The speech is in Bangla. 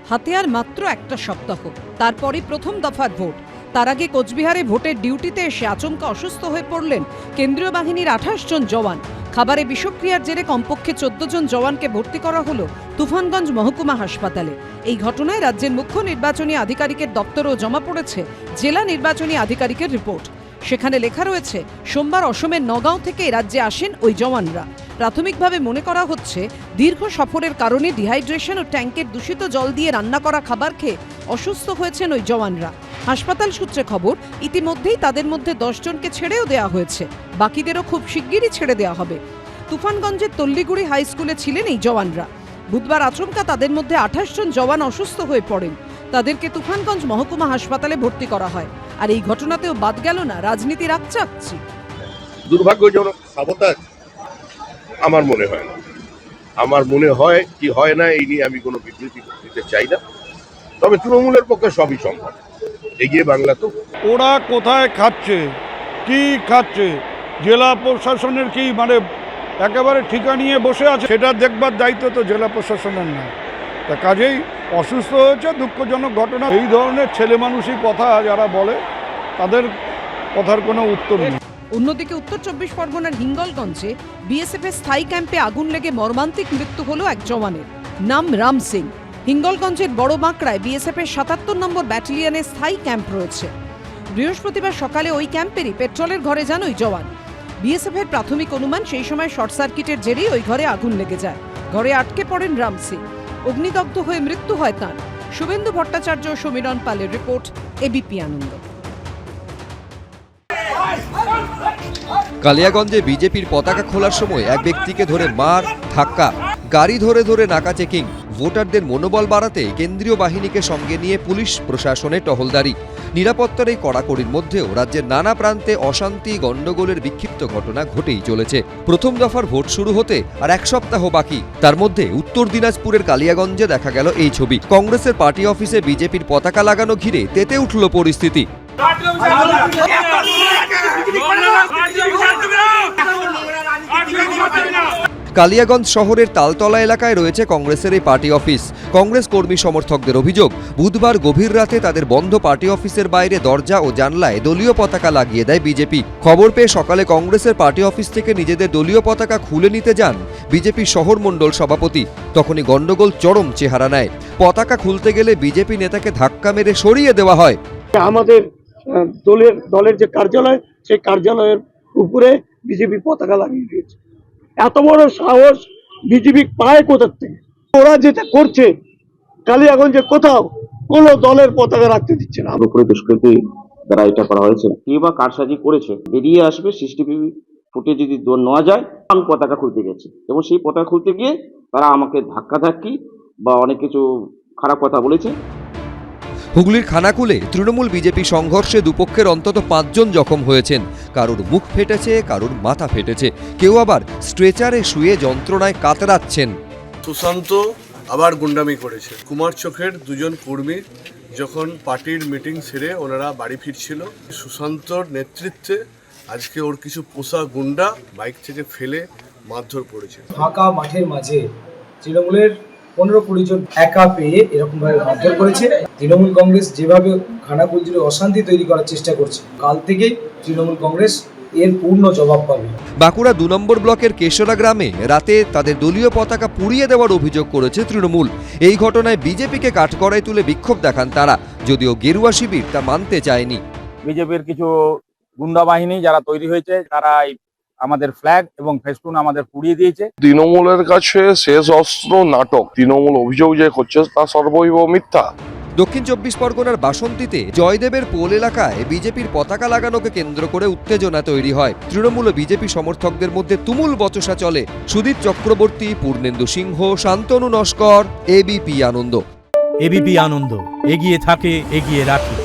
হাতে আর মাত্র একটা সপ্তাহ, তারপরই প্রথম দফার ভোট। তার আগে কোচবিহারে ভোটের ডিউটিতে এসে আচমকা অসুস্থ হয়ে পড়লেন কেন্দ্রীয় বাহিনীর 28 জন জওয়ান। খাবারে বিষক্রিয়ার জেরে কমপক্ষে 14 জন জওয়ানকে ভর্তি করা হলো তুফানগঞ্জ মহকুমা হাসপাতালে। এই ঘটনায় রাজ্যের মুখ্য নির্বাচনী আধিকারিকের দপ্তরেও জমা পড়েছে জেলা নির্বাচনী আধিকারিকের রিপোর্ট। সেখানে লেখা রয়েছে, সোমবার অসমের নগাঁও থেকে রাজ্যে আসেন ওই জওয়ানরা। প্রাথমিকভাবে মনে করা হচ্ছে দীর্ঘ সফরের কারণে ডিহাইড্রেশন ও ট্যাঙ্কের দূষিত জল দিয়ে রান্না করা খাবার খেয়ে অসুস্থ হয়েছেন ওই জওয়ানরা। হাসপাতাল সূত্রে খবর, ইতিমধ্যেই তাদের মধ্যে 10 জনকে ছেড়েও দেওয়া হয়েছে, বাকিদেরও খুব শিগগিরই ছেড়ে দেওয়া হবে। তুফানগঞ্জের তল্লিগুড়ি হাই স্কুলে ছিলেন এই জওয়ানরা। বুধবার আচমকা তাদের মধ্যে 28 জন জওয়ান অসুস্থ হয়ে পড়েন। তাদেরকে তুফানগঞ্জ মহকুমা হাসপাতালে ভর্তি করা হয়। আর এই ঘটনাতেও বাদ গেল না রাজনীতির আকচাকচি। দুর্ভাগ্যজনক সাবোতাজ আমার মনে হয় না। আমার মনে হয় কি হয় না এই নিয়ে আমি কোনো বিবৃতি দিতে চাই না। তবে তৃণমূলের পক্ষে সবই সম্ভব। এগিয়ে বাংলা তো। ওরা কোথায় খাচ্ছে, কি খাচ্ছে, জেলা প্রশাসনের কি মানে একেবারে ঠিকা নিয়ে বসে আছে, সেটা দেখবার দায়িত্ব তো জেলা প্রশাসনের না। তা কাজেই অসুস্থ হয়েছে, দুঃখজনক ঘটনা। এই ধরনের ছেলে মানুষই কথা যারা বলে তাদের কথার কোনো উত্তর নেই। অন্যদিকে উত্তর 24 পরগনার হিঙ্গলগঞ্জে বিএসএফ এর স্থায়ী ক্যাম্পে আগুন লেগে মর্মান্তিক মৃত্যু হলো এক জওয়ানের। নাম রাম সিং। হিঙ্গলগঞ্জের বড় বাঁকড়ায় বিএসএফ এর 77 নম্বর ব্যাটালিয়নের স্থায়ী ক্যাম্প রয়েছে। বৃহস্পতিবার সকালে ওই ক্যাম্পেরই পেট্রোলের ঘরে যান ওই জওয়ান। বিএসএফ এর প্রাথমিক অনুমান, সেই সময় শর্ট সার্কিটের জেরেই ওই ঘরে আগুন লেগে যায়। ঘরে আটকে পড়েন রাম সিং। অগ্নিদগ্ধ হয়ে মৃত্যু হয় তাঁর। শুভেন্দু ভট্টাচার্য ও সমীরণ পালের রিপোর্ট, এবিপি আনন্দ। কালিয়াগঞ্জে বিজেপির পতাকা খোলার সময় এক ব্যক্তিকে ধরে মার, ধাক্কা, গাড়ি ধরে ধরে নাকা চেকিং। ভোটারদের মনোবল বাড়াতে কেন্দ্রীয় বাহিনীকে সঙ্গে নিয়ে পুলিশ প্রশাসনে টহলদারি। নিরাপত্তার এই কড়াকড়ির মধ্যেও রাজ্যের নানা প্রান্তে অশান্তি, গণ্ডগোলের বিক্ষিপ্ত ঘটনা ঘটেই চলেছে। প্রথম দফার ভোট শুরু হতে আর এক সপ্তাহ বাকি। তার মধ্যে উত্তর দিনাজপুরের কালিয়াগঞ্জে দেখা গেল এই ছবি। কংগ্রেসের পার্টি অফিসে বিজেপির পতাকা লাগানো ঘিরে তেতে উঠল পরিস্থিতি। কালিয়াগঞ্জ শহরের তালতলা এলাকায় রয়েছে কংগ্রেসের এই পার্টি অফিস। কংগ্রেস কর্মী সমর্থকদের অভিযোগ, বুধবার গভীর রাতে তাদের বন্ধ পার্টি অফিসের বাইরে দরজা ও জানলায় দলীয় পতাকা লাগিয়ে দেয় বিজেপি। খবর পেয়ে সকালে কংগ্রেসের পার্টি অফিস থেকে নিজেদের দলীয় পতাকা খুলে নিতে যান বিজেপি শহর মণ্ডল সভাপতি। তখনই গন্ডগোল চরম চেহারা নেয়। পতাকা খুলতে গেলে বিজেপি নেতাকে ধাক্কা মেরে সরিয়ে দেওয়া হয়। আমাদের দলের যে কার্যালয়, সেই কার্যালয়ের উপরে বিজেপি পতাকা লাগিয়ে দিয়েছে। এত বড় সাহস বিজেপি পায় কোথার থেকে? ওরা যেটা করছে কালিয়াগঞ্জে কোথাও কোন দলের পতাকা রাখতে দিচ্ছে না। পুরোপুরি দুষ্কৃতী দ্বারা এটা করা হয়েছে। কে বা কারসাজি করেছে বেরিয়ে আসবে। সিসিটিভি ফুটে যদি নেওয়া যায়। আমি পতাকা খুলতে গেছি এবং সেই পতাকা খুলতে গিয়ে তারা আমাকে ধাক্কাধাক্কি বা অনেক কিছু খারাপ কথা বলেছে। হুগলির খানাকুলে তৃণমূল বিজেপি সংঘর্ষে দুপক্ষের অন্তত 5 জন জখম হয়েছেন। কারোর মুখ ফেটেছে, কারোর মাথা ফেটেছে, কেউ আবার স্ট্রেচারে শুয়ে যন্ত্রণায় কাতরাচ্ছেন। সুশান্ত আবার গুন্ডামি করেছে। কুমার চোখের 2 জন কর্মী যখন পার্টির মিটিং সেরে ওনারা বাড়ি ফিরছিল, সুশান্তর নেতৃত্বে আজকে ওর কিছু পোষা গুন্ডা বাইক থেকে ফেলে মারধর করেছে। ফাঁকা মাঠের মাঝে তৃণমূলের 15-20 জন একা পেয়ে এরকম ভাবে মারধর করেছে। তৃণমূল কংগ্রেস যেভাবে খানাকুল জুড়ে অশান্তি তৈরি করার চেষ্টা করছে, কাল থেকে তৃণমূল কংগ্রেস এর পূর্ণ জবাব পাবে। বাঁকুড়া 2 নম্বর ব্লকের কেশরা গ্রামে রাতে তাদের দলীয় পতাকা পুড়িয়ে দেওয়ার অভিযোগ করেছে তৃণমূল। এই ঘটনায় বিজেপিকে কাঠগড়ায় তুলে বিক্ষোভ দেখান তারা, যদিও গেরুয়া শিবির তা মানতে চায়নি। বিজেপির কিছু গুন্ডা বাহিনী যারা তৈরি হয়েছে, তারা আমাদের ফ্ল্যাগ এবং ফেস্টুন আমাদের পুড়িয়ে দিয়েছে। তৃণমূলের কাছে শেষ অস্ত্র নাটক। তৃণমূল অভিযোগ যে করছে তা সর্বৈব মিথ্যা। দক্ষিণ 24 পরগনার বাসন্তীতে জয়দেবের পোল এলাকায় বিজেপির পতাকা লাগানোকে কেন্দ্র করে উত্তেজনা তৈরি হয়। তৃণমূল ও বিজেপি সমর্থকদের মধ্যে তুমুল বচসা চলে। সুদীপ চক্রবর্তী, পূর্ণেন্দু সিংহ, শান্তনু নস্কর, এবিপি আনন্দ। এবিপি আনন্দ, এগিয়ে থাকে, এগিয়ে রাখে।